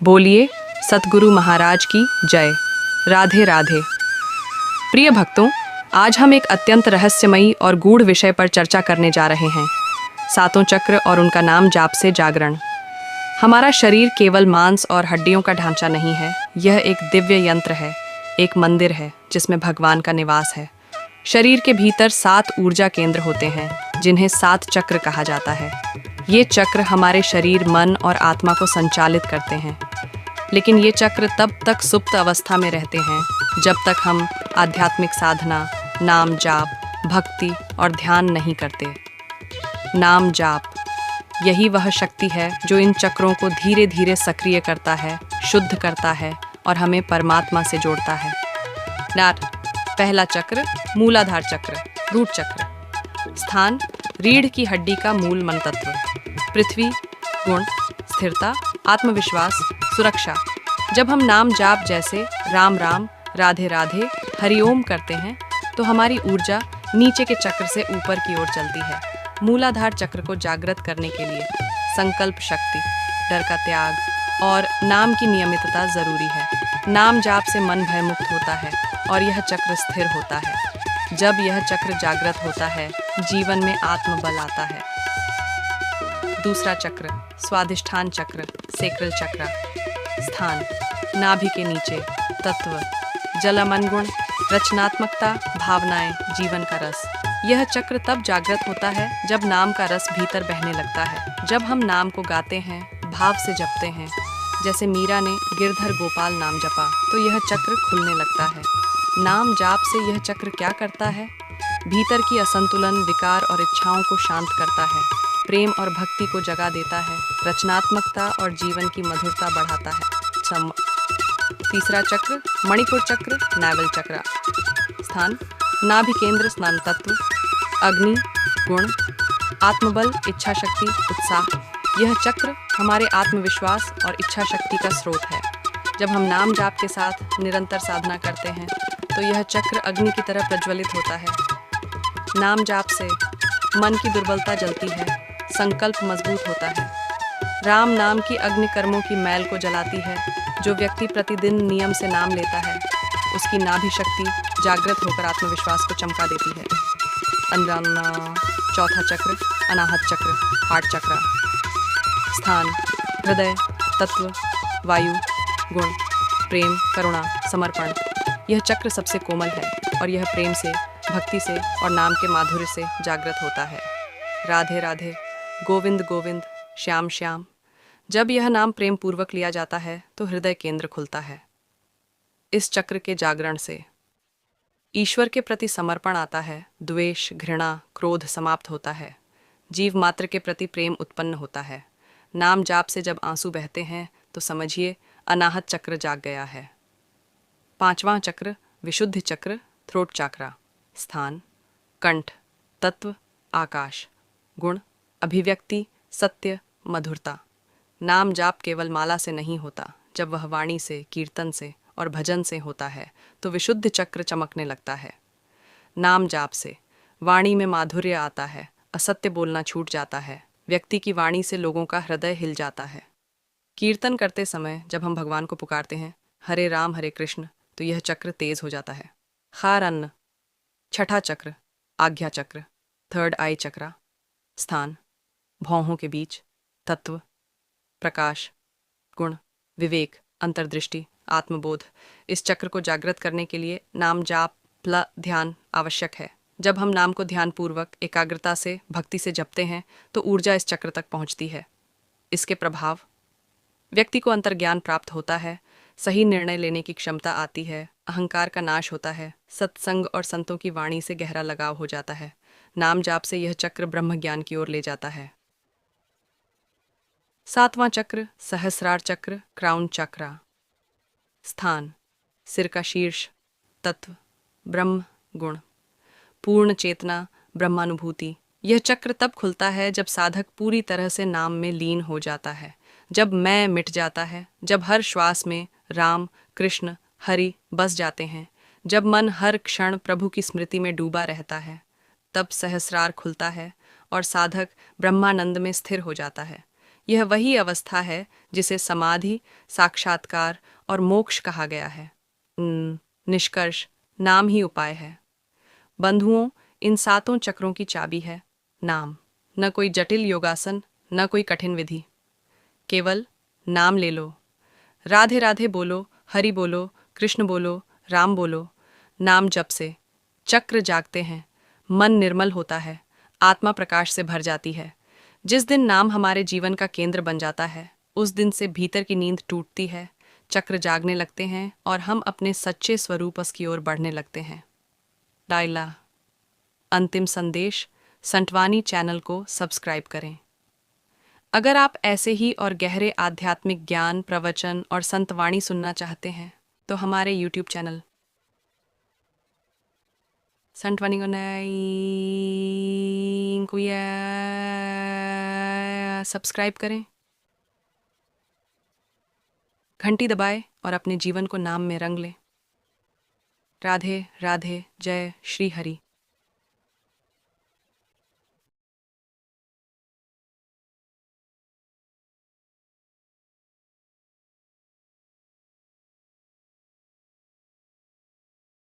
बोलिए सतगुरु महाराज की जय। राधे राधे। प्रिय भक्तों, आज हम एक अत्यंत रहस्यमयी और गूढ़ विषय पर चर्चा करने जा रहे हैं, सातों चक्र और उनका नाम जाप से जागरण। हमारा शरीर केवल मांस और हड्डियों का ढांचा नहीं है, यह एक दिव्य यंत्र है, एक मंदिर है जिसमें भगवान का निवास है। शरीर के भीतर 7 ऊर्जा केंद्र होते हैं, जिन्हें 7 चक्र कहा जाता है। ये चक्र हमारे शरीर, मन और आत्मा को संचालित करते हैं। लेकिन ये चक्र तब तक सुप्त अवस्था में रहते हैं जब तक हम आध्यात्मिक साधना, नाम जाप, भक्ति और ध्यान नहीं करते। नाम जाप, यही वह शक्ति है जो इन चक्रों को धीरे धीरे सक्रिय करता है, शुद्ध करता है और हमें परमात्मा से जोड़ता है। पहला चक्र, मूलाधार चक्र, रूट चक्र। स्थान, रीढ़ की हड्डी का मूल मनतत्व। पृथ्वी, गुण, स्थिरता, आत्मविश्वास, सुरक्षा। जब हम नाम जाप जैसे राम राम, राधे राधे, हरिओम करते हैं तो हमारी ऊर्जा नीचे के चक्र से ऊपर की ओर चलती है। मूलाधार चक्र को जागृत करने के लिए संकल्प शक्ति, डर का त्याग और नाम की नियमितता जरूरी है। नाम जाप से मन भयमुक्त होता है और यह चक्र स्थिर होता है। जब यह चक्र जागृत होता है, जीवन में आत्मबल आता है। दूसरा चक्र, स्वाधिष्ठान चक्र, सेक्रल चक्र। स्थान, नाभि के नीचे। तत्व, जल, मन, गुण, रचनात्मकता, भावनाएं, जीवन का रस। यह चक्र तब जागृत होता है जब नाम का रस भीतर बहने लगता है। जब हम नाम को गाते हैं, भाव से जपते हैं, जैसे मीरा ने गिरधर गोपाल नाम जपा, तो यह चक्र खुलने लगता है। नाम जाप से यह चक्र क्या करता है? भीतर की असंतुलन, विकार और इच्छाओं को शांत करता है, प्रेम और भक्ति को जगा देता है, रचनात्मकता और जीवन की मधुरता बढ़ाता है। तीसरा चक्र, मणिपुर चक्र, नावल चक्र। स्थान, नाभि केंद्र, स्नान तत्व, अग्नि, गुण, आत्मबल, इच्छा शक्ति, उत्साह। यह चक्र हमारे आत्मविश्वास और इच्छा शक्ति का स्रोत है। जब हम नाम जाप के साथ निरंतर साधना करते हैं तो यह चक्र अग्नि की तरह प्रज्वलित होता है। नाम जाप से मन की दुर्बलता जलती है, संकल्प मजबूत होता है। राम नाम की अग्नि कर्मों की मैल को जलाती है। जो व्यक्ति प्रतिदिन नियम से नाम लेता है, उसकी नाभि शक्ति जागृत होकर आत्मविश्वास को चमका देती है। चौथा चक्र, अनाहत चक्र, हार्ट चक्र। स्थान, हृदय, तत्व, वायु, गुण, प्रेम, करुणा, समर्पण। यह चक्र सबसे कोमल है और यह प्रेम से, भक्ति से और नाम के माधुर्य से जागृत होता है। राधे राधे, गोविंद गोविंद, श्याम श्याम। जब यह नाम प्रेम पूर्वक लिया जाता है तो हृदय केंद्र खुलता है। इस चक्र के जागरण से ईश्वर के प्रति समर्पण आता है, द्वेष, घृणा, क्रोध समाप्त होता है, जीव मात्र के प्रति प्रेम उत्पन्न होता है। नाम जाप से जब आंसू बहते हैं तो समझिए अनाहत चक्र जाग गया है। पांचवां चक्र, विशुद्ध चक्र, थ्रोट चक्रा। स्थान, कंठ, तत्व, आकाश, गुण, अभिव्यक्ति, सत्य, मधुरता। नाम जाप केवल माला से नहीं होता, जब वह वाणी से, कीर्तन से और भजन से होता है तो विशुद्ध चक्र चमकने लगता है। नाम जाप से वाणी में माधुर्य आता है, असत्य बोलना छूट जाता है, व्यक्ति की वाणी से लोगों का हृदय हिल जाता है। कीर्तन करते समय जब हम भगवान को पुकारते हैं, हरे राम हरे कृष्ण, तो यह चक्र तेज हो जाता है। खार अन्न। छठा चक्र, आज्ञा चक्र, थर्ड आई चक्रा। स्थान, भौहों के बीच। तत्व, प्रकाश, गुण, विवेक, अंतर्दृष्टि, आत्मबोध। इस चक्र को जागृत करने के लिए नाम जाप, ध्यान आवश्यक है। जब हम नाम को ध्यानपूर्वक, एकाग्रता से, भक्ति से जपते हैं तो ऊर्जा इस चक्र तक पहुंचती है। इसके प्रभाव, व्यक्ति को अंतर्ज्ञान प्राप्त होता है, सही निर्णय लेने की क्षमता आती है, अहंकार का नाश होता है, सत्संग और संतों की वाणी से गहरा लगाव हो जाता है। नाम जाप से यह चक्र ब्रह्म ज्ञान की ओर ले जाता है। सातवां चक्र, सहस्रार चक्र, क्राउन चक्रा। स्थान, सिर का शीर्ष। तत्व, ब्रह्म, गुण, पूर्ण चेतना, ब्रह्मानुभूति। यह चक्र तब खुलता है जब साधक पूरी तरह से नाम में लीन हो जाता है, जब मैं मिट जाता है, जब हर श्वास में राम, कृष्ण, हरि बस जाते हैं, जब मन हर क्षण प्रभु की स्मृति में डूबा रहता है, तब सहस्रार खुलता है और साधक ब्रह्मानंद में स्थिर हो जाता है। यह वही अवस्था है जिसे समाधि, साक्षात्कार और मोक्ष कहा गया है। निष्कर्ष, नाम ही उपाय है। बंधुओं, इन सातों चक्रों की चाबी है नाम। न कोई जटिल योगासन, न कोई कठिन विधि, केवल नाम ले लो। राधे राधे बोलो, हरि बोलो, कृष्ण बोलो, राम बोलो। नाम जप से चक्र जागते हैं, मन निर्मल होता है, आत्मा प्रकाश से भर जाती है। जिस दिन नाम हमारे जीवन का केंद्र बन जाता है, उस दिन से भीतर की नींद टूटती है, चक्र जागने लगते हैं और हम अपने सच्चे स्वरूप की ओर बढ़ने लगते हैं। लाइला। अंतिम संदेश, संतवानी चैनल को सब्सक्राइब करें। अगर आप ऐसे ही और गहरे आध्यात्मिक ज्ञान, प्रवचन और संतवाणी सुनना चाहते हैं तो हमारे यूट्यूब चैनल संतवाणी को सब्सक्राइब करें, घंटी दबाएं और अपने जीवन को नाम में रंग लें। राधे राधे, जय श्री हरि।